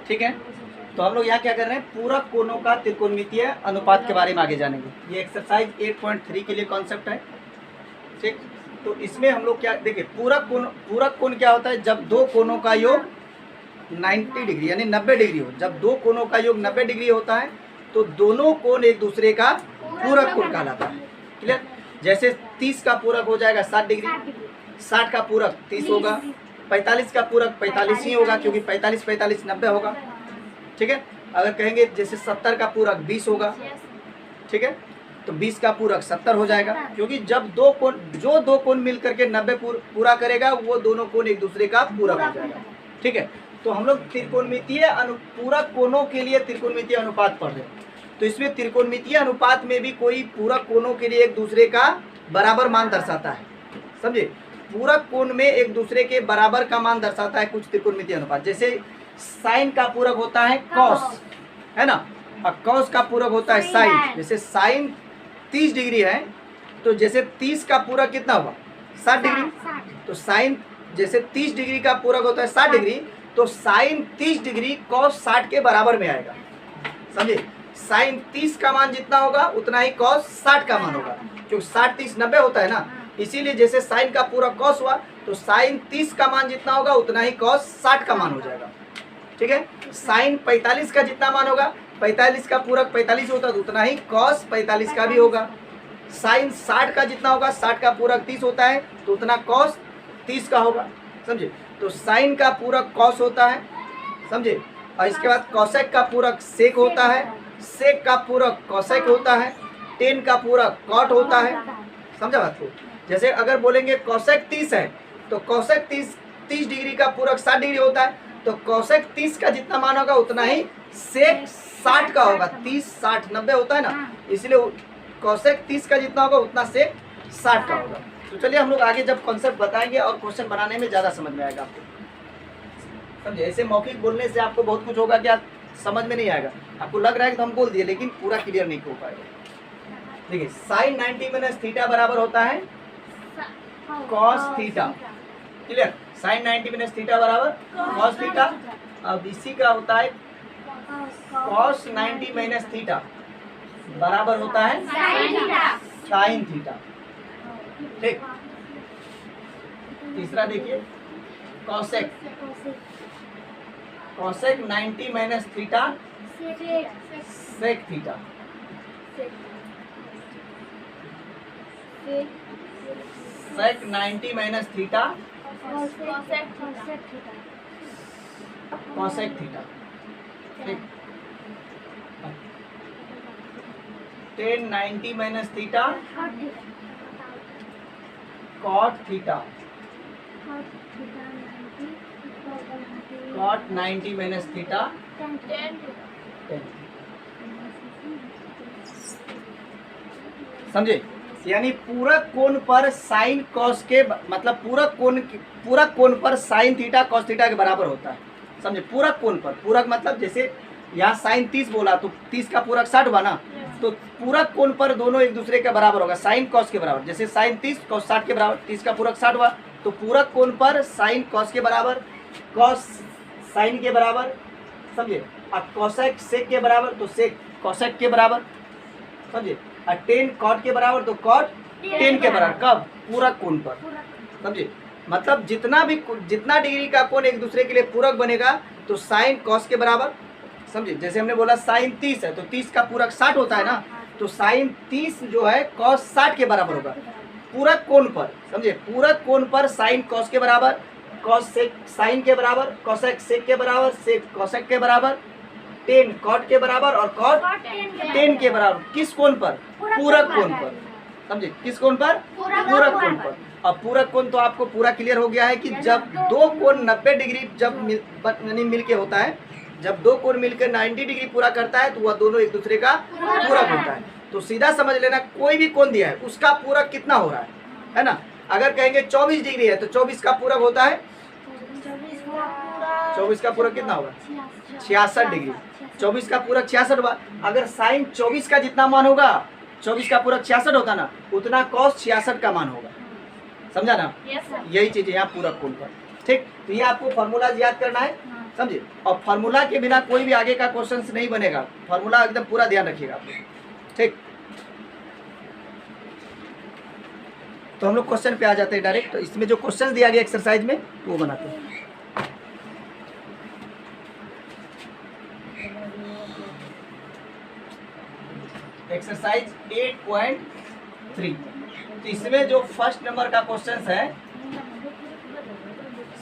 ठीक है, तो हम लोग यहाँ क्या कर रहे हैं, पूरक कोणों का त्रिकोणमितीय अनुपात के बारे में आगे जानेंगे। ये एक्सरसाइज 8.3 के लिए कॉन्सेप्ट है। ठीक, तो इसमें हम लोग क्या देखिए, पूरक कोण क्या होता है, जब दो कोणों का योग 90 डिग्री यानी 90 डिग्री हो। जब दो कोणों का योग 90 डिग्री होता है तो दोनों कोण एक दूसरे का पूरक कोण कहलाता है। क्लियर? जैसे 30 का पूरक हो जाएगा 60 डिग्री, 60 का पूरक 30 होगा, 45 का पूरक 45 ही होगा क्योंकि 45 45 90 होगा। ठीक है, अगर कहेंगे जैसे 70 का पूरक 20 होगा, ठीक है, तो 20 का पूरक 70 हो जाएगा क्योंकि जब दो कोण मिल करके 90 पूरा करेगा वो दोनों कोण एक दूसरे का पूरक हो जाएगा। ठीक है, तो हम लोग त्रिकोणमितीय पूरक कोणों के लिए त्रिकोणमितीय अनुपात पढ़ रहे हैं। तो इसमें त्रिकोणमितीय अनुपात में भी कोई पूरक कोणों के लिए एक दूसरे का बराबर मान दर्शाता है। समझे, पूरक कोण में एक दूसरे के बराबर का मान दर्शाता है कुछ त्रिकोणमितीय अनुपात। जैसे साइन का पूरक होता है कॉस, है ना, और कॉस का पूरक होता है साइन। जैसे साइन 30 डिग्री है तो जैसे 30 का पूरक कितना होगा 60 डिग्री, तो साइन जैसे 30 डिग्री का पूरक होता है 60 डिग्री, तो साइन 30 डिग्री कॉस 60 के बराबर में आएगा। समझे, साइन 30 का मान जितना होगा उतना ही कॉस 60 का मान होगा क्योंकि 60 30 90 होता है ना, इसीलिए जैसे साइन का पूरक कॉस हुआ तो साइन 30 का मान जितना होगा उतना ही कॉस 60 का मान हो जाएगा। ठीक है, साइन 45 का जितना मान होगा, 45 का पूरक 45 होता तो उतना ही कॉस 45 का भी होगा। साइन 60 का जितना होगा, 60 का पूरक 30 होता है तो उतना कॉस 30 का होगा। समझे, तो साइन का पूरक कॉस होता है, समझे, और इसके बाद कोसेक का पूरक सेक होता है, सेक का पूरक कोसेक होता है, टेन का पूरक कॉट होता है। समझा बात को? जैसे अगर बोलेंगे कोसेक 30 है तो कोसेक 30 डिग्री का पूरक 60 डिग्री होता है, तो कोसेक 30 का जितना मान होगा उतना ही सेक 60 का होगा। 30 60 90 होता है ना, इसलिए कोसेक 30 का जितना होगा उतना सेक 60 का होगा। तो चलिए हम लोग आगे जब कॉन्सेप्ट बताएंगे और क्वेश्चन बनाने में ज़्यादा समझ में आएगा आपको। समझे, ऐसे मौखिक बोलने से आपको बहुत कुछ होगा, क्या समझ में नहीं आएगा, आपको लग रहा है कि तो हम बोल दिए लेकिन पूरा क्लियर नहीं हो पाएगा। देखिए, साइन 90 माइनस थीटा बराबर होता है cos theta. Clear, sine 90 minus theta बराबर कॉस थीटा। अब इसी का होता है कॉस 90 माइनस थीटा बराबर होता है साइन थीटा। ठीक, तीसरा देखिए, cosec 90 minus theta sec theta. Sec 90 minus theta cosec theta. ठीक, tan 90 minus theta cot theta. Cot 90 minus theta tan. समझे, यानी पूरक कोण पर साइन कॉस के मतलब पूरक कोण पर साइन थीटा कॉस थीटा के बराबर होता है। समझे, पूरक कोण पर, पूरक मतलब जैसे यहाँ साइन 30 बोला तो 30 का पूरक 60 हुआ ना, तो पूरक कोण पर दोनों एक दूसरे के बराबर होगा, साइन कॉस के बराबर। जैसे साइन 30 कॉस 60 के बराबर, 30 का पूरक 60 हुआ तो पूरक कोण पर साइन कॉस के बराबर, कॉस साइन के बराबर। समझे, अब कोसेक सेक के बराबर तो सेक कोसेक के बराबर। समझे, और टेन कॉट के बराबर तो कॉट टेन के बराबर। कब? पूरक कोण पर। समझे, मतलब जितना डिग्री का कोण एक दूसरे के लिए पूरक बनेगा तो साइन कॉस के बराबर। समझे, जैसे हमने बोला साइन 30 है तो 30 का पूरक 60 होता है ना, तो साइन 30 जो है कॉस 60 के बराबर होगा पूरक कोण पर। समझे, पूरक कोण पर साइन कॉस के बराबर, कॉस सेक साइन के बराबर, कोसेक सेक के बराबर, सेक कोसेक के बराबर, टेन कॉट के बराबर और कॉट टेन के बराबर। किस कोण पर? पूरक कोण पर। समझे, किस कोण पर? पूरक कोण पर। अब पूरक कोण तो आपको पूरा क्लियर हो गया है कि जब दो कोण 90 डिग्री जब मिल के होता है, जब दो कोण मिलकर 90 डिग्री पूरा करता है तो वह दोनों एक दूसरे का पूरक होता है। तो सीधा समझ लेना, कोई भी कोण दिया है उसका पूरक कितना हो रहा है ना। अगर कहेंगे 24 डिग्री है तो 24 का पूरक होता है, 24 का पूरक कितना होगा 66 डिग्री। 24 का पूरक 66 हुआ। अगर साइन 24 का जितना मान होगा, 24 का पूरक 66 होता ना, उतना कॉस 66 का मान होगा। समझा ना? यही चीज है यहाँ पूरक कोण पर। ठीक, तो ये आपको फार्मूला याद करना है, समझे। और फार्मूला के बिना कोई भी आगे का क्वेश्चन नहीं बनेगा, फार्मूला एकदम पूरा ध्यान रखिएगा आप लोग, ठीक। तो हम लोग क्वेश्चन पे आ जाते हैं डायरेक्ट। तो इसमें जो क्वेश्चन दिया गया एक्सरसाइज में वो बनाते हैं। एक्सरसाइज 8.3, तो इसमें जो फर्स्ट नंबर का क्वेश्चन है,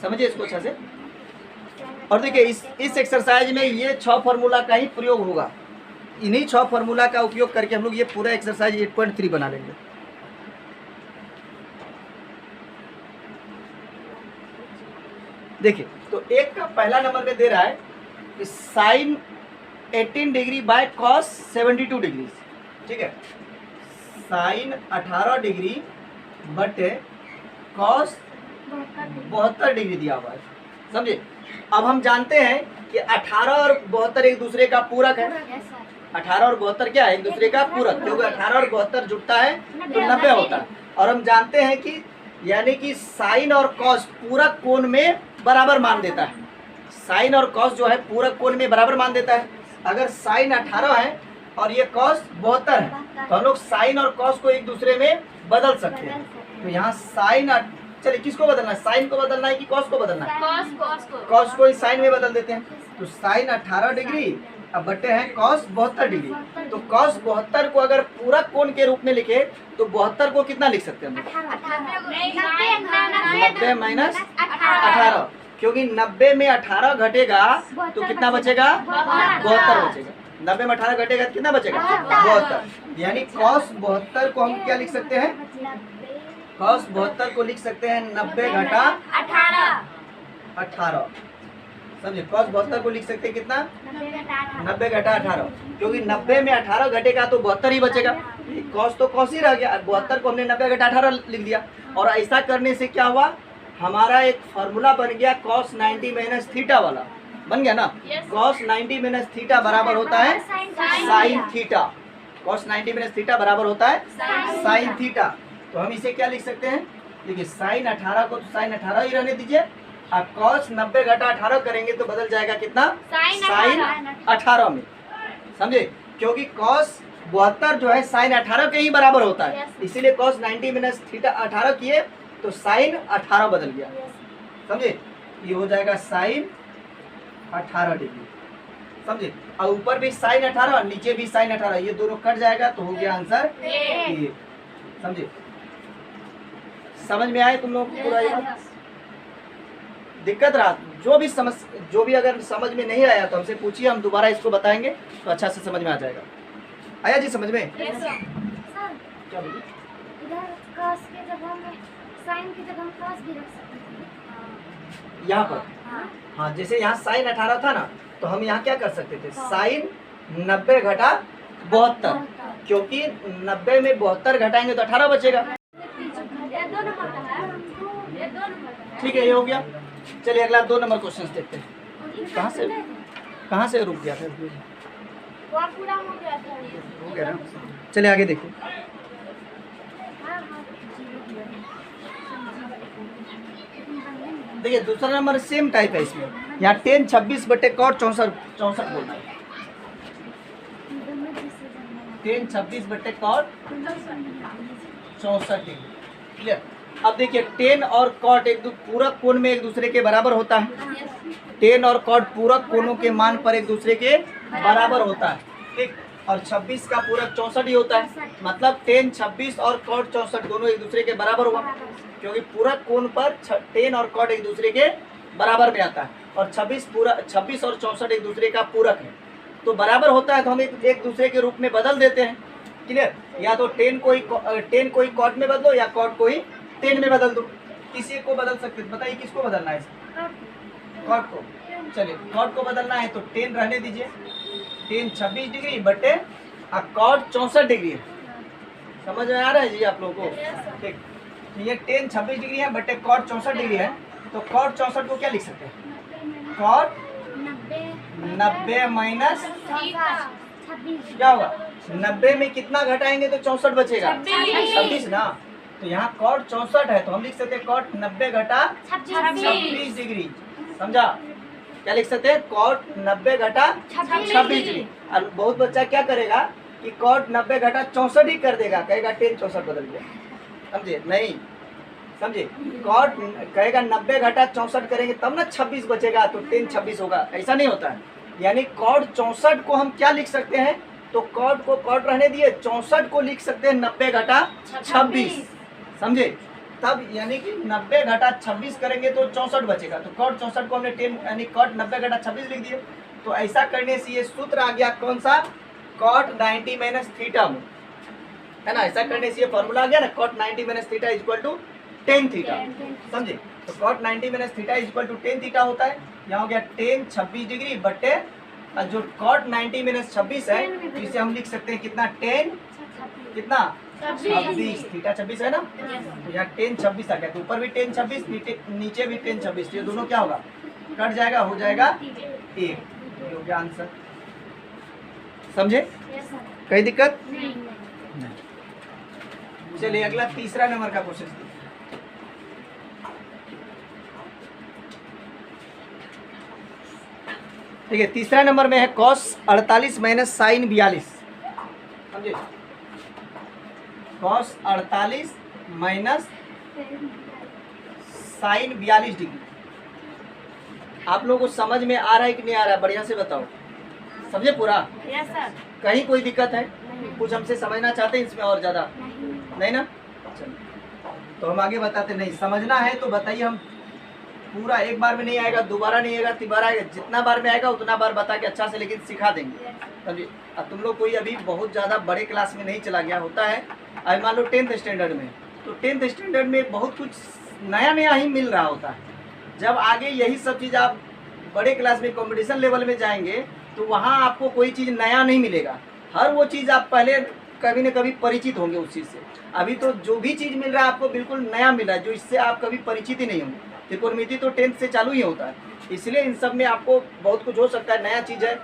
समझिए इसको अच्छा से। और देखिए इस एक्सरसाइज में ये 6 फार्मूला का ही प्रयोग होगा। इन्हीं 6 फार्मूला का उपयोग करके हम लोग ये पूरा एक्सरसाइज 8.3 बना लेंगे। देखिए तो एक का पहला नंबर में दे रहा है कि sine 18 degree by cos 72 degree, ठीक है। साइन 18 डिग्री बटे कॉस 72 डिग्री दिया हुआ है, समझे। अब हम जानते हैं कि 18 और 72 एक दूसरे का पूरक है। 18 और 72 क्या है? एक दूसरे का पूरक, क्योंकि 18 और 72 जुड़ता है तो 90 होता है। और हम जानते हैं कि यानी कि साइन और कॉस पूरक कोण में बराबर मान देता है। साइन और कॉस जो है पूरक कोण में बराबर मान देता है। अगर साइन 18 है और ये कॉस 72 है तो हम लोग साइन और कॉस को एक दूसरे में बदल सकते हैं। तो यहाँ साइन, चलिए किसको बदलना है? साइन को बदलना है कि कॉस को बदलना है? कॉस को इस साइन में बदल देते हैं। तो साइन 18 डिग्री अब बटे हैं कॉस 72 डिग्री। तो कॉस 72 को अगर पूरक कोण के रूप में लिखे तो 72 को कितना लिख सकते हैं? 90 माइनस 18, क्योंकि 90 में 18 घटेगा तो कितना बचेगा? 72 बचेगा। 90 में 18 घटेगा तो कितना बचेगा? 72। यानी कॉस 72 को हम क्या लिख सकते हैं? कॉस 72 को लिख सकते हैं 90 घटा 18, समझे। कॉस 72 को लिख सकते हैं कितना? 90 घटा 18, क्योंकि 90 में 18 घटेगा तो 72 ही बचेगा। कॉस तो कॉस ही रह गया, 72 को हमने 90 घटा 18 लिख दिया। और ऐसा करने से क्या हुआ? हमारा एक फार्मूला बन गया कॉस 90 माइनस थीटा वाला, बन गया ना। कॉस 90 माइनस थीटा बराबर होता है sine theta. Cos 90 minus theta बराबर होता है साइन थीटा। तो हम इसे क्या लिख सकते हैं? देखिए साइन 18 को तो साइन 18 ही रहने दीजिए। अब कॉस 90 घटा 18 करेंगे तो बदल जाएगा कितना? साइन 18 में, समझे। क्योंकि कॉस 72 जो है साइन 18 के ही बराबर होता है, इसीलिए कॉस 90 माइनस थीटा 18 किए तो साइन 18 बदल गया, समझे। ये हो जाएगा साइन 18 डिग्री, समझे। और ऊपर भी साइन 18 नीचे भी साइन 18, ये दोनों कट जाएगा तो हो गया आंसर ए, समझे। समझ में आए तुम लोग पूरा? ये दिक्कत रहा जो भी अगर समझ में नहीं आया तो हमसे पूछिए, हम दोबारा इसको बताएंगे तो अच्छा से समझ में आ जाएगा। आया जी समझ में? क्या बोलिए? इधर कॉस के जगह में साइन की जगह कॉस भी रख सकते हैं यहाँ पर। हाँ, जैसे यहाँ साइन 18 था ना, तो हम यहाँ क्या कर सकते थे? साइन 90 घटा 72, क्योंकि 90 में 72 घटाएंगे तो 18 बचेगा। ठीक है, ये हो गया। चलिए अगला 2 नंबर क्वेश्चन देखते हैं। कहाँ से रुक गया था? हो गया ना। चलिए आगे देखिए। देखिए दूसरा नंबर सेम टाइप है। इसमें यहाँ 10 26 बटे कॉट 64 बोलना है। 10 26 बटे कॉट 64 डिग्री, क्लियर। अब देखिए 10 और कॉट पूरक कोण में एक दूसरे के बराबर होता है। 10 और कॉट पूरक कोणों के मान पर एक दूसरे के बराबर होता है, ठीक। और 26 का पूरक 64 ही होता है। मतलब 10 26 और कॉट 64 दोनों एक दूसरे के बराबर हुआ, क्योंकि पूरक कोण पर 10 और कॉट एक दूसरे के बराबर में आता है। और 26 और 64 एक दूसरे का पूरक है, तो बराबर होता है तो हम एक दूसरे के रूप में बदल देते हैं, क्लियर। या तो 10 को ही कॉट में बदलो या कॉट को ही 10 में बदल दो, किसी को बदल सकते। बताइए किसको बदलना है? कॉट को। चलिए कॉट को बदलना है तो 10 रहने दीजिए। 10 26 डिग्री बटे कॉट 64 डिग्री है। समझ में आ रहा है जी आप लोगों को? ठीक। ये 10 26 डिग्री है बटे कॉट 64 डिग्री है, तो कॉट 64 को क्या लिख सकते हैं? कॉट 90 माइनस क्या होगा? 90 में कितना घटाएंगे तो 64 बचेगा? 26 ना। तो यहाँ कॉट 64 है तो हम लिख सकते हैं कॉट 90 घटा 26 डिग्री। समझा? क्या लिख सकते हैं? कॉट 90 घटा 26 डिग्री। और बहुत बच्चा क्या करेगा कि कॉट 90 घटा 64 ही कर देगा, कहेगा टेन 64 बदल गया। समझे? नहीं, समझे? कॉट कहेगा 90 घटा 64 करेंगे तब ना 26 बचेगा, तो टेन 26 होगा। ऐसा नहीं होता है। यानी कॉट 64 को हम क्या लिख सकते हैं? तो कॉट को कॉट रहने दिए, 64 को लिख सकते हैं 90 घटा 26। समझे? तब यानी कि 90 घटा 26 करेंगे तो 64 बचेगा। तो कॉट 64 को हमने 10 यानी कॉट 90 घटा 26 लिख दिए। तो ऐसा करने से ये सूत्र आ गया कौन सा? कॉट 90 माइनस थीटा में, है ना? ऐसा करने से ये फॉर्मूला आ गया ना, cot 90 minus theta is equal to 10 theta. समझे? तो cot 90 minus theta is equal to 10 theta होता है। यहाँ हो गया 10 26 डिग्री बट्टे जो कॉट 90 माइनस 26 है तो इसे हम लिख सकते हैं कितना? 10 कितना? 26। थीटा 26 है ना, तो यहाँ 10 26 आ गया। तो ऊपर भी 10 26 नीचे भी 10 26, ये दोनों क्या होगा? कट जाएगा, हो जाएगा 1। ये हो गया आंसर। समझे? कहीं दिक्कत? चलिए अगला तीसरा नंबर का क्वेश्चन। ठीक है, तीसरा नंबर में है कॉस 48 माइनस साइन 42। समझे? Cos 48 minus sine 42 degree. आप लोगों को समझ में आ रहा है कि नहीं आ रहा है? बढ़िया से बताओ। समझे पूरा? Yes sir. कहीं कोई दिक्कत है? कुछ हमसे समझना चाहते हैं इसमें और ज़्यादा? नहीं ना? चलिए तो हम आगे बताते। नहीं समझना है तो बताइए, हम पूरा एक बार में नहीं आएगा, दोबारा नहीं आएगा, तिबारा आएगा, जितना बार में आएगा उतना बार बता के अच्छा से लेकिन सिखा देंगे। समझिए? अब तुम लोग कोई अभी बहुत ज़्यादा बड़े क्लास में नहीं चला गया होता है, अभी मान लो 10th स्टैंडर्ड में, तो 10th स्टैंडर्ड में बहुत कुछ नया नया ही मिल रहा होता है। जब आगे यही सब चीज़ आप बड़े क्लास में कंपटीशन लेवल में जाएंगे तो वहाँ आपको कोई चीज़ नया नहीं मिलेगा। हर वो चीज़ आप पहले कभी न कभी परिचित होंगे उस चीज़ से। अभी तो जो भी चीज़ मिल रहा है आपको बिल्कुल नया मिल रहा है, जो इससे आप कभी परिचित ही नहीं होंगे। त्रिकोणमिति तो 10th से चालू ही होता है, इसलिए इन सब में आपको बहुत कुछ हो सकता है। नया चीज़ है,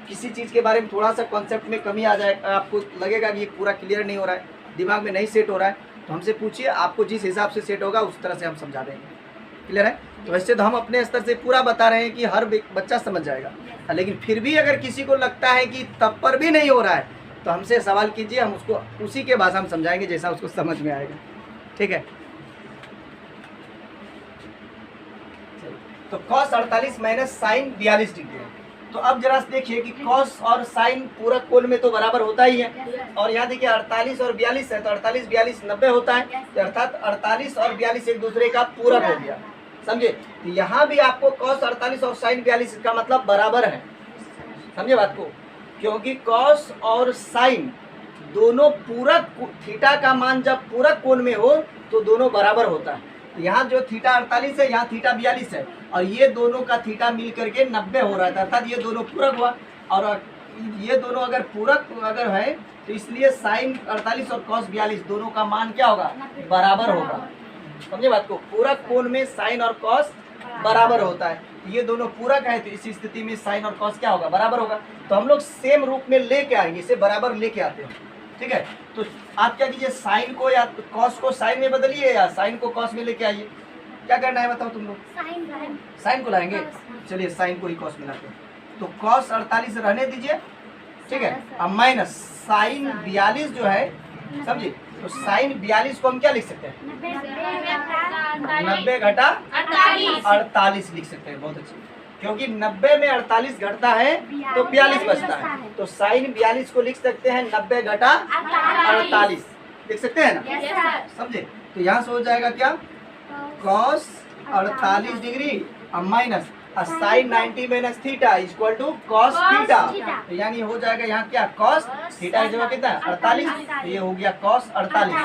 किसी चीज़ के बारे में थोड़ा सा कॉन्सेप्ट में कमी आ जाए, आपको लगेगा कि ये पूरा क्लियर नहीं हो रहा है, दिमाग में नहीं सेट हो रहा है, तो हमसे पूछिए, आपको जिस हिसाब से सेट होगा उस तरह से हम समझा देंगे। क्लियर है? तो वैसे तो हम अपने स्तर से पूरा बता रहे हैं कि हर बच्चा समझ जाएगा, लेकिन फिर भी अगर किसी को लगता है कि तब पर भी नहीं हो रहा है तो हमसे सवाल कीजिए, हम उसको उसी के भाषा में समझाएंगे जैसा उसको समझ में आएगा। ठीक है? तो कॉस 48 माइनस साइन 42 डिग्री है। तो अब जरा देखिए कि कॉस और साइन पूरक कोण में तो बराबर होता ही है, और यहाँ देखिए 48 और 42 है, तो 48 42 90 होता है, तो अर्थात 48 और 42 एक दूसरे का पूरक हो गया। समझे? तो यहाँ भी आपको कॉस 48 और साइन 42 का मतलब बराबर है। समझे बात को? क्योंकि कॉस और साइन दोनों पूरक, थीटा का मान जब पूरक कोण में हो तो दोनों बराबर होता है। यहाँ जो थीटा 48 है, यहाँ थीटा 42 है, और ये दोनों का थीटा मिल करके 90 हो रहा था, अर्थात ये दोनों पूरक हुआ। और ये दोनों अगर पूरक अगर है तो इसलिए साइन 48 और कॉस 42 दोनों का मान क्या होगा? बराबर होगा। समझे बात को? पूरक कोण में साइन और कॉस बराबर होता है, ये दोनों पूरक है, तो इस स्थिति में साइन और कॉस क्या होगा? बराबर होगा। तो हम लोग सेम रूप में लेके आएंगे, इसे बराबर लेके आते हैं। ठीक है? तो आप क्या कीजिए, साइन को या कॉस को साइन में बदलिए या साइन को कॉस में लेके आइए। क्या करना है बताओ तुम लोग? साइन को लाएंगे। चलिए साइन को ही कॉस में लाते हैं। तो कॉस 48 रहने दीजिए, ठीक है, अब माइनस साइन 42 जो है, समझिए, तो साइन 42 को हम क्या लिख सकते हैं? 90 घटा 48 लिख सकते हैं। बहुत अच्छी, क्योंकि 90 में 48 घटता है तो 42 बचता है, तो साइन 42 को लिख सकते हैं 90 घटा 48 लिख सकते हैं ना? समझे? तो यहाँ से हो जाएगा क्या? Cos 48 degree minus sine 90 minus theta equal to cos theta, तो यानी हो जाएगा यहाँ क्या? कॉस थीटा की जगह कितना? 48, तो ये हो गया कॉस 48।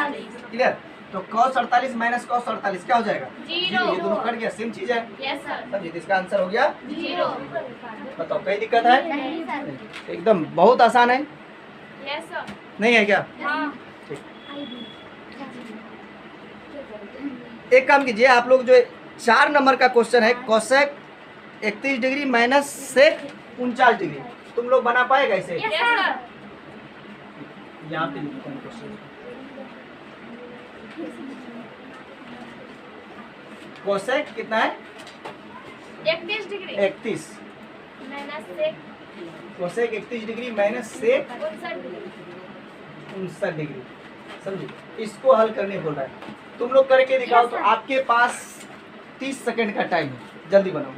क्लियर? तो कॉस 48 माइनस कॉस 48 क्या हो जाएगा? जीरो। ये दोनों कट गया, सेम चीज है। समझिए? इसका आंसर हो गया जीरो। बताओ कोई दिक्कत है? एकदम बहुत आसान है। नहीं है क्या? एक काम कीजिए, आप लोग जो 4 नंबर का क्वेश्चन है, cosec 31 degree minus sec 49 degree, तुम लोग बना पाएगा इसे? यहाँ पे क्वेश्चन कोसेक कितना है? 31 degree 31। Minus sec cosec 31 degree minus sec 59 degree. 59 degree. समझे? इसको हल करने बोल रहा है। तुम लोग करके दिखाओ। तो आपके पास 30 सेकंड का टाइम है, जल्दी बनाओ।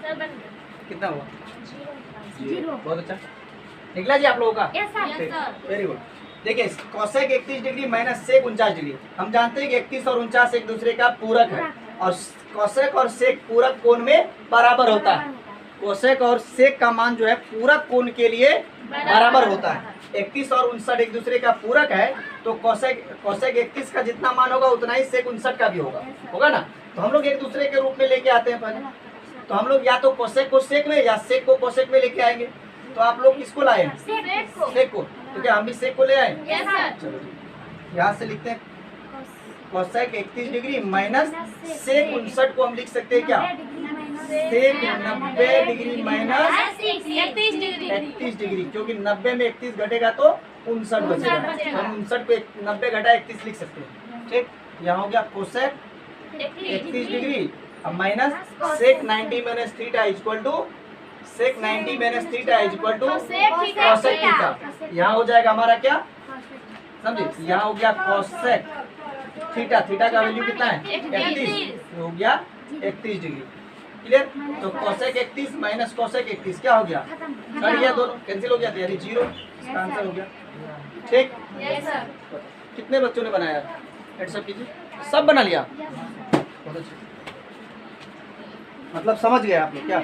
सर बन गया। कितना हुआ? 0 बहुत अच्छा निकला जी आप लोगों का। Yes sir. Very good. देखिए cosec 31 degree minus sec 49 degree. हम जानते हैं कि 31 और 49 एक दूसरे का पूरक है और कोसेक और सेक पूरक कोण में बराबर होता है। कोसेक और सेक का मान जो है पूरक कोण के लिए बराबर होता है। 31 और 59 एक दूसरे का पूरक है, तो कोसेक 31 का जितना मान होगा उतना ही सेक 59 का भी होगा ना। तो हम लोग एक दूसरे के रूप में लेके आते हैं पहले। तो हम लोग या तो कोसेक को सेक में या सेक को कोसेक में लेके आएंगे। तो आप लोग किसको लाए? सेक को। तो क्या हम भी सेक को ले आए? Yes sir. चलो यहाँ से लिखते हैं कोसेक 31 डिग्री माइनस सेक 59 को हम लिख सकते हैं क्या? सेक 90 डिग्री माइनस 31 डिग्री 31 डिग्री, क्योंकि 90 में 31 घटेगा तो 59 बचेगा। हम 59 को 90 घटा 31 लिख सकते हैं। ठीक, यहाँ हो गया कोसेक 31 डिग्री अब minus sec 90 minus theta equal to sec 90 minus theta equal to cosec theta. यहाँ हो जाएगा हमारा क्या? समझे? यहाँ हो गया कोसेक थीटा। थीटा का वैल्यू कितना है? 31। हो गया 31 डिग्री। क्लियर? तो कोसेक 31 माइनस कोसेक 31 क्या हो गया? सर ये दोनों कैंसिल हो गया, यानी 0। इसका आंसर हो गया। ठीक, यस सर। कितने बच्चों ने बनाया? व्हाट्सएप कीजिए। सब बना लिया? बहुत अच्छा। मतलब समझ गए आप लोग क्या?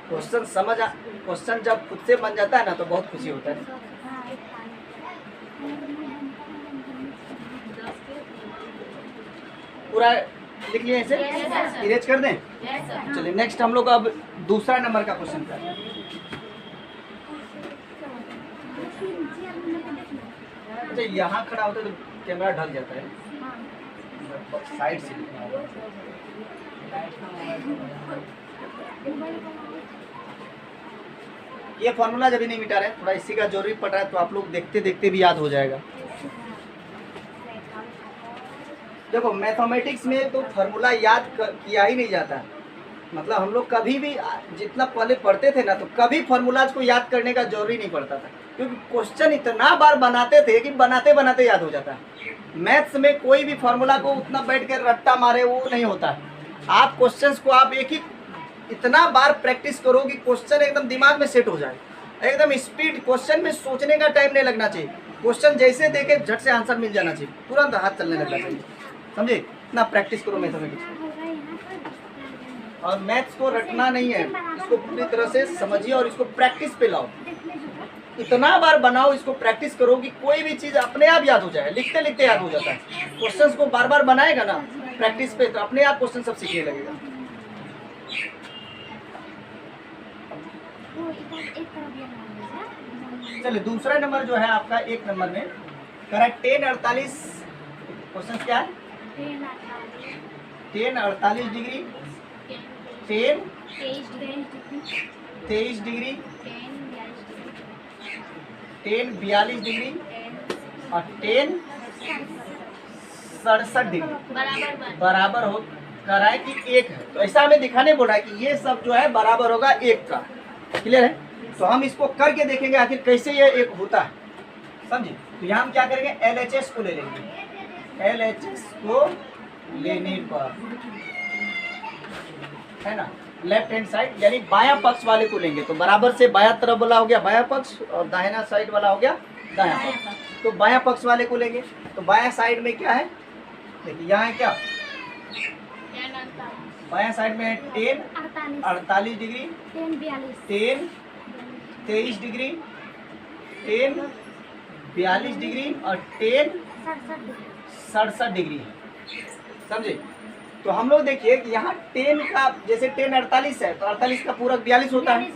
क्वेश्चन जब खुद से बन जाता है ना तो बहुत खुशी होता है। पूरा लिख लिया इसे? इरेज कर दें? चलिए नेक्स्ट हम लोग अब दूसरा नंबर का क्वेश्चन करते हैं। अच्छा यहाँ खड़ा होता है तो कैमरा ढल जाता है, साइड से लिखना होगा। ये फॉर्मूला जब भी नहीं मिटा रहे, थोड़ा इसी का जरूरी पड़ रहा है, तो आप लोग देखते देखते भी याद हो जाएगा। देखो मैथमेटिक्स में तो फार्मूला याद किया ही नहीं जाता। मतलब हम लोग कभी भी जितना पहले पढ़ते थे ना, तो कभी फार्मूलाज को याद करने का जरूरी नहीं पड़ता था, क्योंकि क्वेश्चन इतना बार बनाते थे कि बनाते बनाते याद हो जाता है। मैथ्स में कोई भी फार्मूला को उतना बैठ कर रट्टा मारे वो नहीं होता है। आप क्वेश्चंस को आप एक ही इतना बार प्रैक्टिस करो कि क्वेश्चन एकदम दिमाग में सेट हो जाए, एकदम स्पीड। क्वेश्चन में सोचने का टाइम नहीं लगना चाहिए। क्वेश्चन जैसे देखे झट से आंसर मिल जाना चाहिए, तुरंत हाथ चलने लगना चाहिए। समझे? इतना प्रैक्टिस करो मैथमेटिक्स। और मैथ्स को रटना नहीं है, इसको पूरी तरह से समझिए और इसको प्रैक्टिस पे लाओ। इतना बार बनाओ, इसको प्रैक्टिस करो कि कोई भी चीज़ अपने आप याद हो जाए। लिखते लिखते याद हो जाता है। क्वेश्चंस को बार बार बनाएगा ना प्रैक्टिस पे, तो अपने आप क्वेश्चन सब सीखने लगेगा। चलिए दूसरा नंबर जो है आपका 1 नंबर में करेक्ट 10:48। क्वेश्चन क्या है? 10:48 डिग्री, 23 डिग्री, 10:42 डिग्री और 10:67 डिग्री बराबर हो कर रहा है कि 1 है। तो ऐसा हमें दिखाने बोल रहा है कि ये सब जो है बराबर होगा 1 का। क्लियर है? तो हम इसको करके देखेंगे आखिर कैसे ये 1 होता है। समझे? तो यहाँ हम क्या करेंगे? LHS को ले लेंगे। LHS को लेने पर है ना लेफ्ट हैंड साइड यानी बायां पक्ष वाले को लेंगे, तो बराबर से बायां तरफ वाला हो गया बायां पक्ष और दाहिना साइड वाला हो गया दायां पक्ष। तो बायां पक्ष वाले को लेंगे, तो बायां साइड में क्या है? देखिए यहाँ है क्या? बायां साइड में है 10:48 डिग्री, 10:23 डिग्री, 10:42 डिग्री और 10:67 67 डिग्री है, समझे। तो हम लोग देखिए कि यहाँ 10 का जैसे 10 48 है तो 48 का पूरक 42 होता है।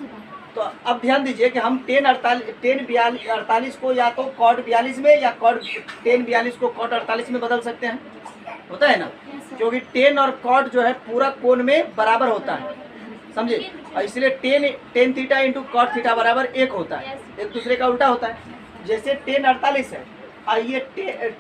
तो अब ध्यान दीजिए कि हम 10 48 को या तो कॉट 42 में या कॉट 10 42 को कॉट 48 में बदल सकते हैं, होता है ना, क्योंकि 10 और कॉट जो है पूरा कोण में बराबर होता है, समझे। और इसलिए tan theta into cot theta बराबर 1 होता है, एक दूसरे का उल्टा होता है। जैसे 10 48 है, आइए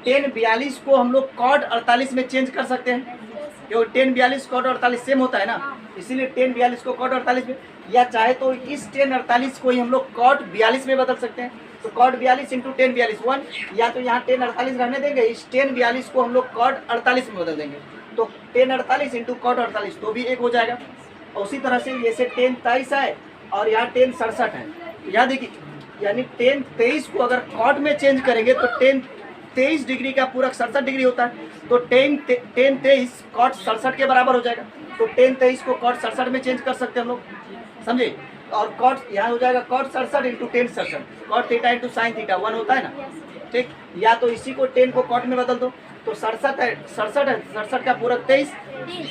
10 42 को हम लोग कॉट 48 में चेंज कर सकते हैं, क्योंकि 10 42 कॉट 48 सेम होता है ना, इसीलिए 10 42 को कॉट 48 में, या चाहे तो इस 10 48 को ही हम लोग कॉट 42 में बदल सकते हैं। तो कॉट 42 इंटू 10 42 1, या तो यहाँ 10 48 रहने देंगे, इस 10 42 को हम लोग कॉट 48 में बदल देंगे, तो 10 48 इंटू कॉट 48 तो भी 1 हो जाएगा। और उसी तरह से जैसे 10 23 है और यहाँ 10 67 है, तो यहाँ देखिए यानी 10 23 को अगर कॉट में चेंज करेंगे तो 10 23 डिग्री का पूरक 67 डिग्री होता है, तो 10 23 कॉट 67 के बराबर हो जाएगा। तो 10 23 को कॉट 67 में चेंज कर सकते हैं हम लोग, समझे। और कॉट यहाँ हो जाएगा cot 67 into 10 67, cot theta into sine theta 1 होता है ना, ठीक। या तो इसी को 10 को कॉट में बदल दो, तो 67 है 67 का पूरक 23,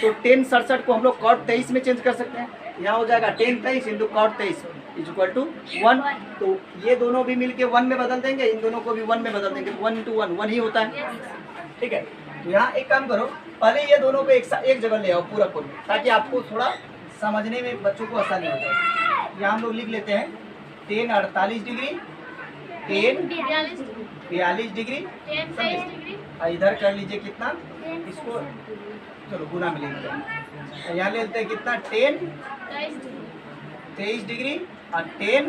तो 10 67 को हम लोग कॉट 23 में चेंज कर सकते हैं। यहाँ हो जाएगा 10 23 into cot 23 is equal to 1। तो ये दोनों भी मिलके 1 में बदल देंगे, इन दोनों को भी 1 में बदल देंगे, 1 इंटू 1 1 ही होता है, ठीक है। तो यहाँ एक काम करो, पहले ये दोनों को एक जगह ले आओ पूरा कोण में, ताकि आपको थोड़ा समझने में बच्चों को आसानी हो जाए। यहाँ हम लोग लिख लेते हैं 10 48 डिग्री, 10 42 डिग्री, और इधर कर लीजिए कितना, इसको चलो गुना में ले लेते हैं। यहाँ ले लेते हैं कितना 10 23 डिग्री और 10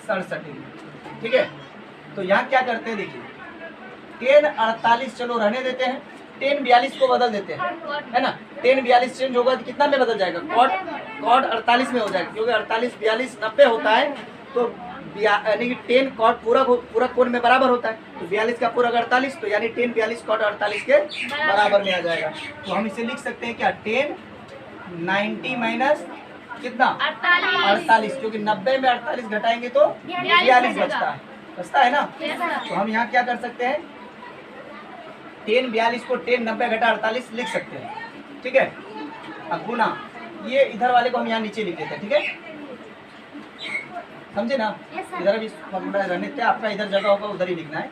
67 डिग्री, ठीक है। तो यहाँ क्या करते हैं देखिए, 10 48 चलो रहने देते हैं, 10 42 को बदल देते हैं, है ना। 10 42 चेंज होगा तो कितना में बदल जाएगा, कॉट 48 में हो जाएगा, क्योंकि 48 42 90 होता है, तो यानी कि 10 कॉट पूरा कोण में बराबर होता है, तो 42 का पूरा 48, तो यानी 10 42 कॉट 48 के बराबर में आ जाएगा। तो हम इसे लिख सकते हैं क्या, 10 90 माइनस कितना 48, क्योंकि 90 में 48 घटाएंगे तो 42 बचता है ना। तो हम यहाँ क्या कर सकते हैं, 10 42 को 10 90 घटा 48 लिख सकते हैं, ठीक है। अब गुना, ये इधर वाले को हम यहाँ नीचे लिख देते हैं, ठीक है, समझे ना। इधर भी फॉर्मूला रहने देते हैं, आपका इधर जगह होगा उधर ही लिखना है।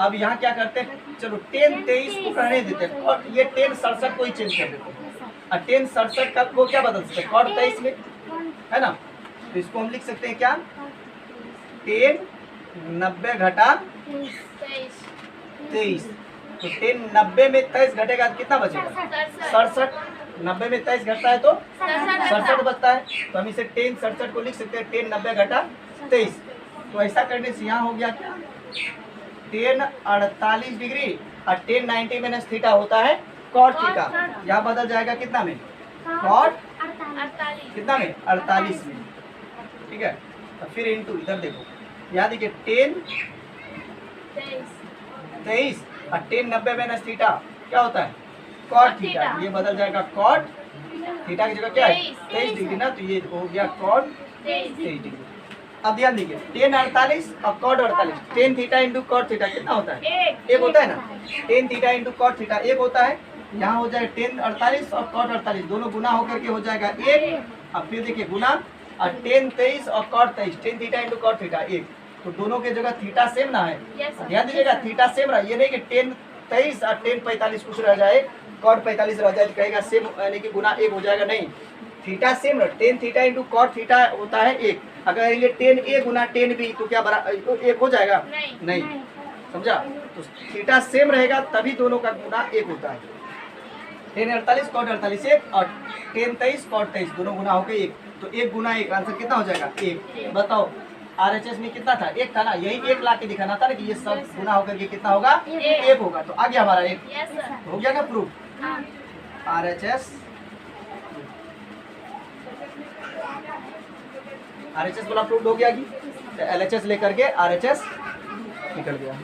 अब यहाँ क्या करते हैं, चलो 10 23 को रहने देते हैं और ये 10 67 को ही चेंज कर देते हैं, और 10 67 का को क्या बदल सकते हैं, कॉट 23 में, है ना। तो इसको हम लिख सकते हैं क्या, 10 90 घटा 23, तो 10 90 में 23 घटेगा तो कितना बचेगा 67, 90 में 23 घटता है तो 67 बचता है। तो हम इसे 10 67 को लिख सकते हैं 10 90 घटा 23। तो ऐसा करने से यहाँ हो गया क्या, 10 48 डिग्री और 10 90 माइनस थीटा होता है कॉट थीटा, यहाँ बदल जाएगा कितना में, कॉट कितना में 48 में, ठीक है। तो फिर इनटू इधर देखो, यहाँ देखिए 10 23 और 10 90 माइनस थीटा क्या होता है, कॉट थीटा, ये बदल जाएगा कॉट थीटा की जगह क्या है 23 डिग्री ना, तो ये हो गया कॉट 23 डिग्री। अब ध्यान दीजिए 10 48 और cot 48, 10 theta into cot theta कितना होता है, एक होता है ना, 10 थीटा इंटू कॉट थीटा एक होता है। यहाँ हो जाए 10 48 और कॉट 48 दोनों गुना होकर के हो जाएगा 1। अब फिर देखिए गुना, और 10 23 और cot 23, 10 theta into cot theta 1, तो दोनों के जगह थीटा सेम ना है, ध्यान दीजिएगा थीटा सेम रहा, ये नहीं कि 10 23 और 10 45 कुछ रह जाए, कॉट 45 रह जाए तो कहेगा सेम यानी कि गुना 1 हो जाएगा, नहीं, थीटा सेम रहा। 10 थीटा इंटू कॉट थीटा होता है 1, अगर ये 10 a गुना 10 b तो क्या बराबर 1 हो जाएगा, नहीं, समझा। तो थीटा सेम रहेगा तभी दोनों का गुना 1 होता है। 10 48 कॉट 48 1 और 10 23 कॉट 23 दोनों गुना होकर 1, तो 1 गुना 1 आंसर कितना हो जाएगा 1। बताओ RHS में कितना था, 1 था ना, यही 1 ला के दिखाना था ना कि ये सब गुना होकर के कितना होगा 1 होगा, तो आ गया हमारा 1 हो गया ना प्रूफ। RHS वाला प्रूफ हो गया कि LHS लेकर के RHS निकल गया।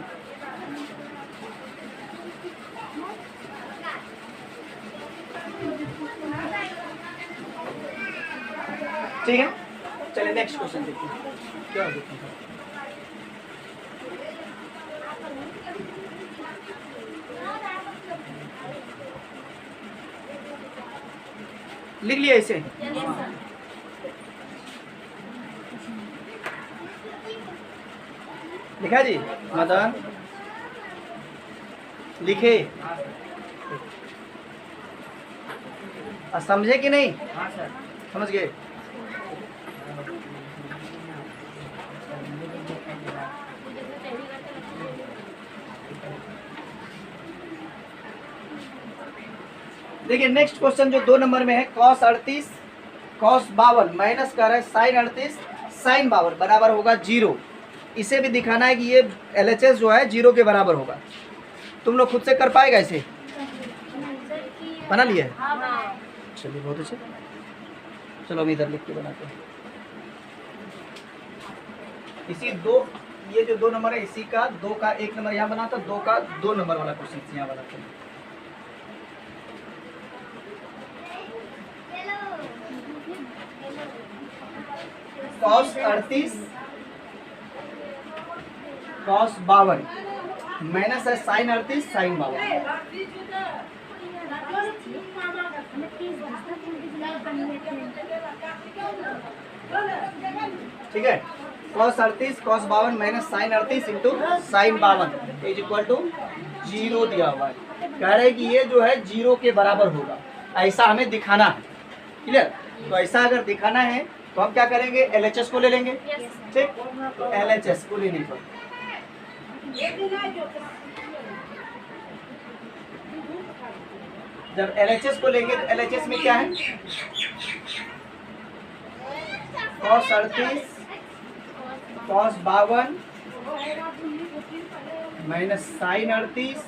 ठीक है, चलिए नेक्स्ट क्वेश्चन देखते हैं क्या देखते हैं। लिख लिया इसे। Yes sir. लिखा जी मदन, लिखे समझे कि नहीं? हाँ सर। समझ गए? देखिए नेक्स्ट क्वेश्चन जो 2 नंबर में है, cos 38 cos 52 माइनस कर है sin 38 sin 52 बराबर होगा 0। इसे भी दिखाना है कि ये LHS जो है 0 के बराबर होगा। तुम लोग खुद से कर पाएगा इसे? बना लिया है? हाँ बनाए। चलिए बहुत अच्छे। चलो हम इधर लिख के बनाते हैं। इसी दो, ये जो 2 नंबर है इसी का 2 का 1 नंबर यहाँ बनाता, 2 का 2 नंबर वाला क्वेश्चन यहाँ बनाते हैं। cos 38 cos 52 माइनस है sin 38 sin 52। ठीक है, cos 38 cos 52 minus sin 38 into sin 52 is equal to 0 दिया हुआ है। कह रहे हैं कि ये जो है 0 के बराबर होगा, ऐसा हमें दिखाना है। क्लियर? तो ऐसा अगर दिखाना है तो हम क्या करेंगे, LHS को ले लेंगे। ठीक, तो LHS को लेने पर जब LHS को लेंगे तो LHS में क्या है, cos 38 cos 52 minus sin 38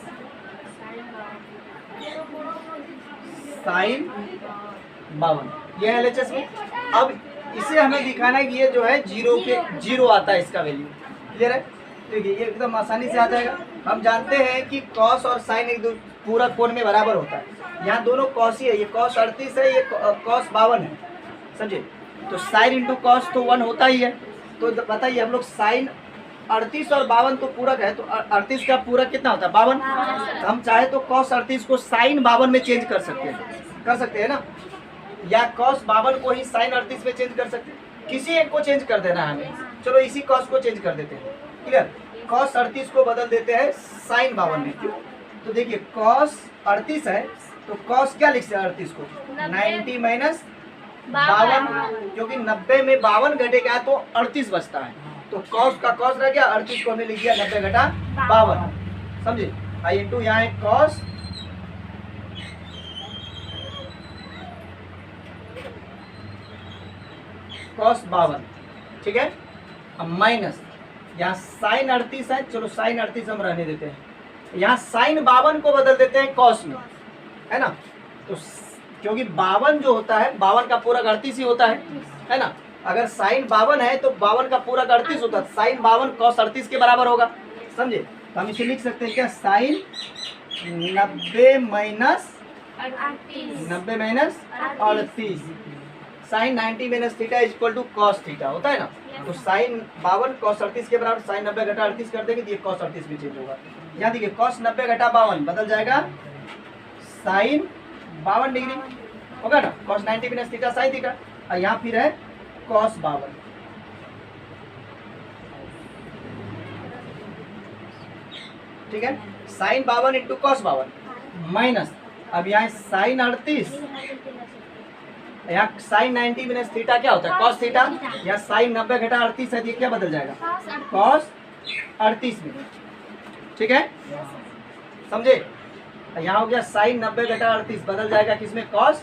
sin 52, ये LHS में। अब इसे हमें दिखाना है कि ये जो है 0 आता है इसका वैल्यू। क्लियर है? देखिए ये एकदम आसानी से आ जाएगा। हम जानते हैं कि cos और sin एक पूरा कोण में बराबर होता है। यहाँ दोनों cos ही है, ये cos 38 है, ये cos 52 है, समझे? तो sin इंटू कॉस तो 1 होता ही है। तो बताइए हम लोग sin 38 और 52 तो पूरक है, तो 38 का पूरक कितना होता है, 52। तो हम चाहे तो cos 38 को sin 52 में चेंज कर सकते हैं ना, या cos 52 को ही sin 38 में चेंज कर सकते हैं। किसी एक को चेंज कर देना है हमें। चलो इसी cos को चेंज कर देते हैं। क्लियर? cos 38 को बदल देते हैं sin 52 में। क्यों? तो देखिए cos 38 है तो cos क्या लिख सकते हैं 38 को, 90 माइनस 52, क्योंकि 90 में 52 घटेगा तो 38 बचता है। तो cos का cos रह गया, 38 को हमने लिख दिया 90 घटा 52, समझे? आई इंटू यहाँ है cos cos 52, ठीक है। अब माइनस यहाँ sin 38 है, चलो sin 38 हम रहने देते हैं। यहाँ sin 52 को बदल देते हैं cos में, है ना। तो क्योंकि 52 जो होता है 52 का पूरा 38 ही होता है ना। अगर sin 52 है तो 52 का पूरा 38 होता है, sin 52 cos 38 के बराबर होगा, समझे? तो हम इसे लिख सकते हैं क्या, sin 90 minus 38 sin 90 minus theta is equal to cos theta होता है ना। तो sin 52 cos 38 के बराबर, sin 90 घटा 38 कर देंगे तो ये cos 38 में चेंज होगा। यहाँ देखिए cos 90 घटा 52 बदल जाएगा sin 52 डिग्री होगा ना, cos 90 minus theta sin theta, और यहाँ फिर है cos 52, ठीक है। sin 52 इंटू cos 52 माइनस, अब यहाँ sin 38, यहाँ sin 90 माइनस थीटा क्या होता है, cos थीटा। यहाँ sin 90 घटा 38 है, ये क्या बदल जाएगा, cos 38 में, ठीक है, समझे? यहाँ हो गया sin 90 घटा 38 बदल जाएगा किसमें, cos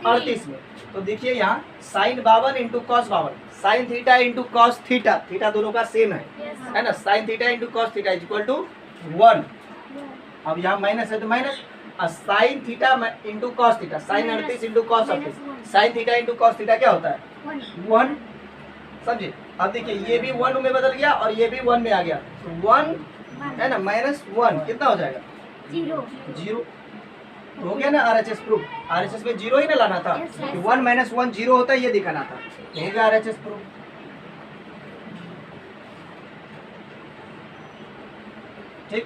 38 में। तो देखिए यहाँ sin 52 into cos 52, sin theta into cos theta, theta दोनों का सेम है ना, sin theta into cos theta is equal to 1। अब यहाँ माइनस है तो minus, sin theta into cos theta, sin 38 into cos 38, sin theta into cos theta क्या होता है, 1, समझे? अब देखिए ये भी 1 में बदल गया और ये भी 1 में आ गया, तो 1 है ना माइनस 1 कितना हो जाएगा, 0। हो गया ना RHS प्रूफ। RHS में 0 ही ना लाना था, 1 माइनस 1 0 होता है, ये दिखाना था, तो हो गया RHS प्रूफ। ठीक,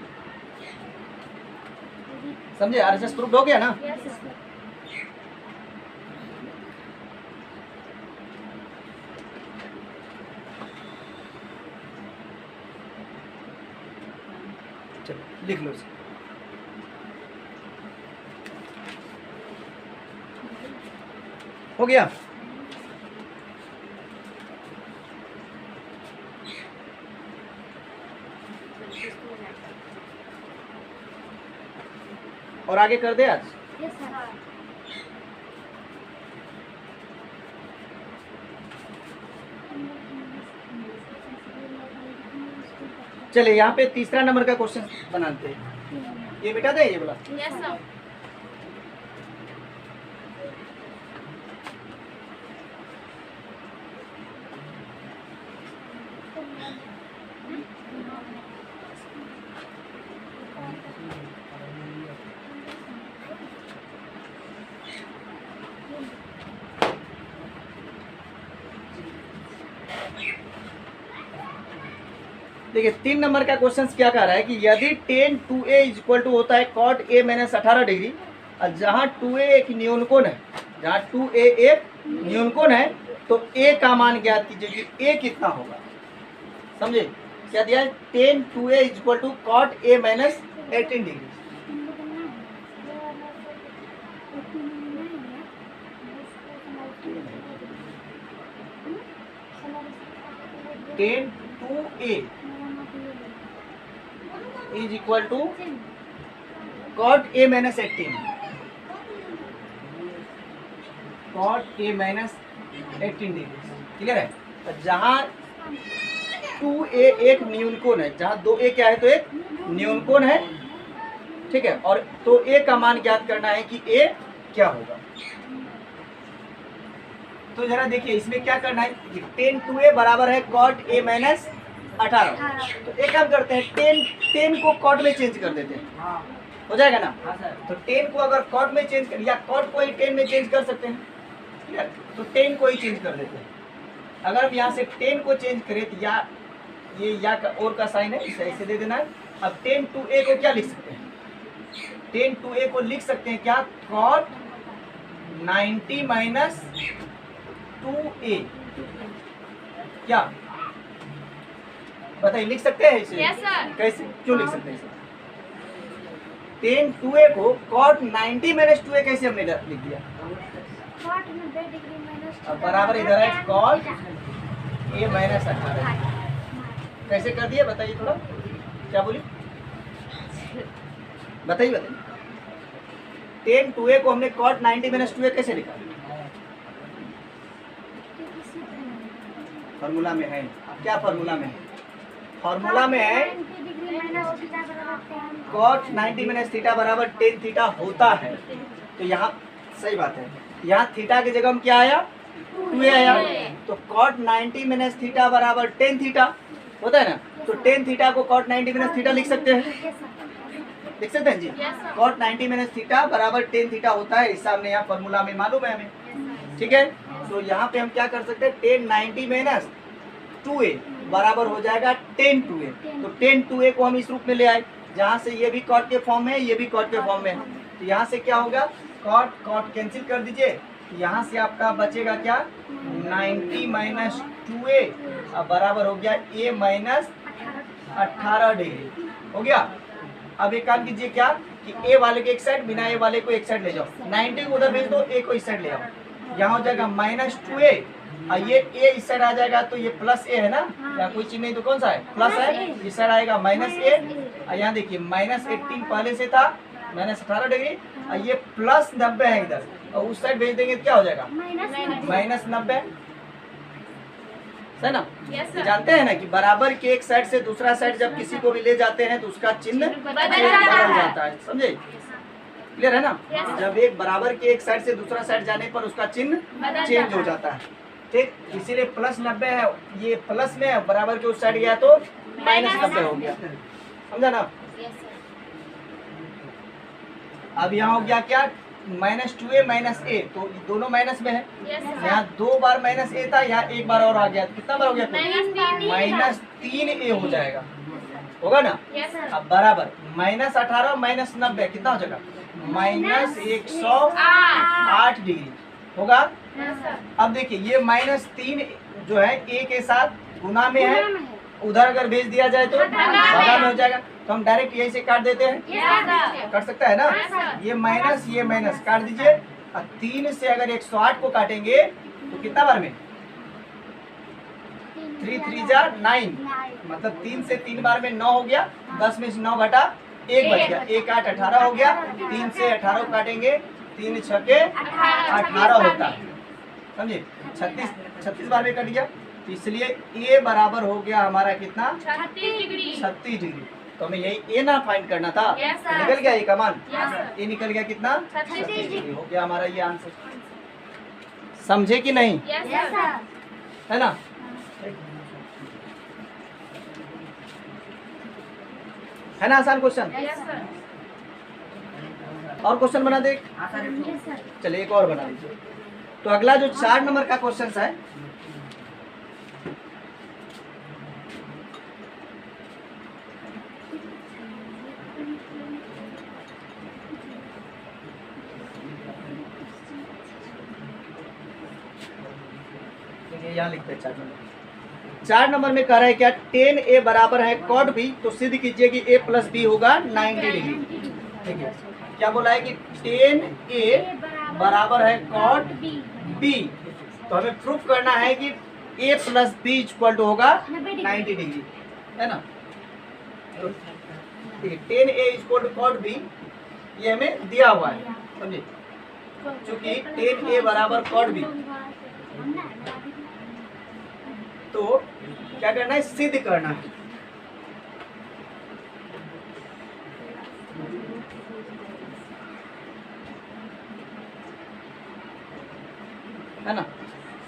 समझे? RHS प्रूफ हो गया ना। लिख लो इसे। हो गया। और आगे कर दे आज। Yes sir. चलिए यहाँ पे तीसरा नंबर का क्वेश्चन बनाते हैं। ये मिटा दे ये बोला। Yes sir. देखिए 3 नंबर का क्वेश्चन क्या कह रहा है कि यदि tan 2a इक्वल टू होता है cot a माइनस 18 डिग्री, और जहाँ 2a एक न्यूनकोण है, जहाँ 2a एक न्यूनकोण है, तो a का मान ज्ञात कीजिए कि a कितना होगा। समझे क्या दिया है? tan 2a equal to cot a minus 18 degree. tan 2a is equal to cot a minus 18, cot a minus 18 degree. Clear है? तो जहाँ 2a एक न्यूनकोण है, जहाँ 2a क्या है तो एक न्यूनकोण है, ठीक है। और तो a का मान ज्ञात करना है कि a क्या होगा। तो जरा देखिए इसमें क्या करना है कि tan 2a बराबर है cot a माइनस 18। तो एक काम करते हैं, tan को cot में चेंज कर देते हैं, हो जाएगा ना। तो tan को अगर cot में चेंज कर, या cot को ही tan में चेंज कर सकते हैं, क्लियर। तो tan को ही चेंज कर देते हैं। अगर हम यहाँ से tan को चेंज करें तो या ये या का और का साइन है, इसे ऐसे दे देना है। अब tan 2a को क्या लिख सकते हैं? tan 2a को लिख सकते हैं क्या? cot 90 minus 2a। क्या बताइए, लिख सकते हैं इसे? Yes sir. कैसे, क्यों लिख सकते हैं इसे? tan 2a को cot 90 माइनस 2a कैसे हमने लिख दिया? cot 90 डिग्री माइनस अब बराबर इधर है cot a माइनस 18। कैसे कर दिए बताइए थोड़ा, क्या बोली बताइए बताइए। tan 2a को हमने cot 90 माइनस 2a कैसे लिखा? फॉर्मूला में है। क्या फॉर्मूला में है? फॉर्मूला में है cot 90 माइनस थीटा बराबर tan थीटा होता है। तो यहाँ सही बात है, यहाँ थीटा की जगह हम क्या आया? 2a आया। तो cot 90 माइनस थीटा बराबर tan थीटा होता है ना। तो tan थीटा को cot 90 माइनस थीटा लिख सकते हैं, लिख सकते हैं जी। cot 90 माइनस थीटा बराबर tan थीटा होता है, इस हमने यहाँ फॉर्मूला में मालूम है हमें, ठीक है। तो यहाँ पे हम क्या कर सकते हैं? tan 90 माइनस 2a बराबर हो जाएगा tan 2a। तो tan 2a को हम इस रूप में ले आए, जहाँ से ये भी cot के फॉर्म में है, ये भी cot के फॉर्म में है। तो यहाँ से क्या होगा? cot कैंसिल कर दीजिए, यहाँ से आपका बचेगा क्या? 90 माइनस 2a बराबर हो गया a माइनस 18 डिग्री। हो गया। अब एक काम कीजिए क्या कि a वाले को एक साइड, बिना a वाले को एक साइड ले जाओ, 90 को उधर भेज दो, a को इस साइड ले आओ। यहाँ हो जाएगा माइनस 2a, और ये a इस साइड आ जाएगा, तो ये प्लस a है ना, या कोई चीज नहीं तो कौन सा है? प्लस है। इस साइड आएगा माइनस a, और यहाँ देखिए माइनस 18 पहले से था, माइनस 18 डिग्री, और ये प्लस 90 है इधर, और उस साइड भेज देंगे तो क्या हो जाएगा? माइनस 90, है ना। ये जानते हैं ना कि बराबर के एक साइड से दूसरा साइड जब किसी को भी ले जाते हैं तो उसका चिन्ह बदल जाता है, समझे? क्लियर है ना। जब एक बराबर के एक साइड से दूसरा साइड जाने पर उसका चिन्ह चेंज हो जाता है, ठीक। इसीलिए प्लस 90 है, ये प्लस में है, बराबर के उस साइड गया तो माइनस 90 हो गया, समझा ना। अब यहाँ हो गया क्या? माइनस 2a माइनस a, तो दोनों माइनस में है। यहाँ 2 बार माइनस a था, यहाँ एक बार और आ गया, कितना बार हो गया? माइनस 3a हो जाएगा, होगा ना। अब बराबर माइनस 18 माइनस 90 कितना हो जाएगा? माइनस 108 डिग्री होगा। अब देखिए ये माइनस 3 जो है a के साथ गुना में है, उधर अगर भेज दिया जाए तो भागा में हो जाएगा, तो हम डायरेक्ट यही से काट देते हैं, कट सकता है ना। ये माइनस काट दीजिए। और 3 से अगर 108 को काटेंगे तो कितना बार में, 3 3 जा 9, मतलब 3 से 3 बार में 9 हो गया। 10 में से 9 घटा 1 बच गया, 1 8 18 हो गया। 3 से 18 को काटेंगे, 3 6 18 होता है, समझे। 36 बार में कट गया, तो इसलिए ए बराबर हो गया हमारा कितना, 36 डिग्री। तो हमें यही ए ना फाइंड करना था, तो निकल गया ए का मान, ए निकल गया कितना, 36 डिग्री हो गया हमारा ये आंसर। समझे कि नहीं, है ना। है ना आसान क्वेश्चन। और क्वेश्चन बना दे, चलिए एक और बना दीजिए। तो अगला जो 4 नंबर का क्वेश्चन है, यहाँ लिखते हैं 4 नंबर में कह रहा है क्या, 10a बराबर है cot b, तो सिद्ध कीजिए कि a प्लस b होगा 90 डिग्री। ठीक है, क्या बोला है कि 10a बराबर है cot b, तो हमें प्रूफ करना है कि a plus b equal to होगा 90 डिग्री, है ना। तो 10a equal to cot b ये हमें दिया हुआ है, समझे। चूंकि 10a बराबर cot b, तो क्या करना है, सिद्ध करना है। है ना,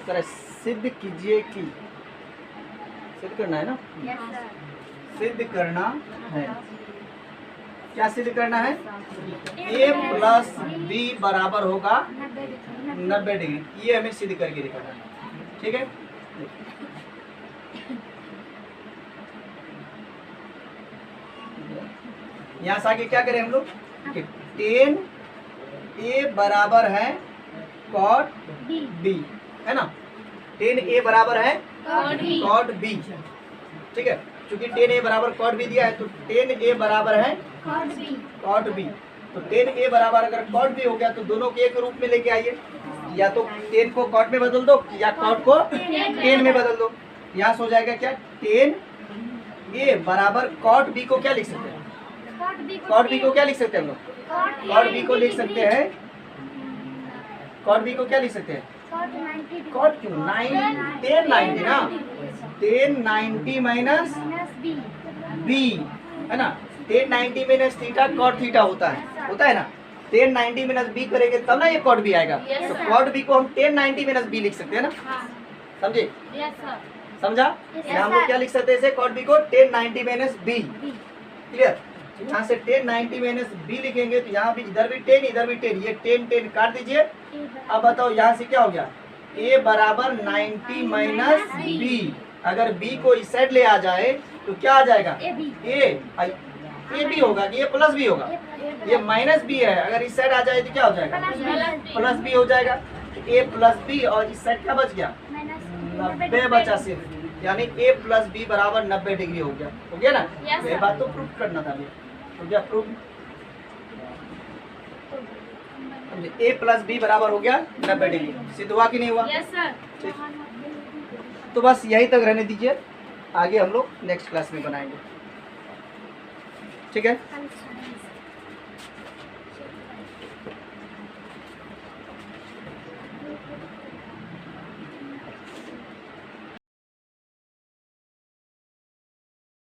तो सिद्ध कीजिए कि, सिद्ध करना है ना, सिद्ध करना है। क्या सिद्ध करना है, a प्लस b बराबर होगा 90 डिग्री, ये हमें सिद्ध करके दिखाना है। ठीक है, यहाँ से आगे क्या करें हम लोग, 10a बराबर है cot b, है ना। 10a बराबर है cot b, ठीक है। चूंकि 10a बराबर cot b दिया है, तो 10a बराबर है cot b, तो 10a बराबर अगर cot b हो गया तो दोनों के एक रूप में लेके आइए, या तो 10 को cot में बदल दो या cot को 10 में बदल दो। यहाँ से हो जाएगा क्या, 10a बराबर cot b को क्या लिख सकते हैं, cot b को क्या लिख सकते हैं हम लोग, cot b को लिख सकते हैं, cot b को क्या लिख सकते हैं, cot क्यों, 1090 ना, 1090 माइनस b, है ना। 1090 माइनस थीटा cot थीटा होता है ना। 1090 माइनस b करेंगे तब ना ये cot b आएगा, तो cot b को हम 1090 माइनस b लिख सकते हैं ना, समझे, समझा। यहाँ हम लोग क्या लिख सकते हैं इसे, cot b को 1090 माइनस b, क्लियर। यहाँ से 1090 माइनस b लिखेंगे, तो यहाँ भी इधर भी 10 इधर भी 10, ये 10 काट दीजिए। अब बताओ यहाँ से क्या हो गया, a बराबर 90 माइनस b, अगर b को इस साइड ले आ जाए तो क्या आ जाएगा, a b होगा कि ये प्लस b होगा, ये माइनस b है, अगर इस साइड आ जाए तो क्या हो जाएगा, प्लस b हो जाएगा। a प्लस b और इस साइड क्या बच गया, 90 बचा सिर्फ, यानी a प्लस b बराबर 90 डिग्री हो गया ना। ये बात तो प्रूफ करना था, हो गया प्रूफ, a प्लस b बराबर हो गया 90 डिग्री, सिद्ध हुआ कि नहीं हुआ। तो बस यही तक रहने दीजिए, आगे हम लोग नेक्स्ट क्लास में बनाएंगे, ठीक है।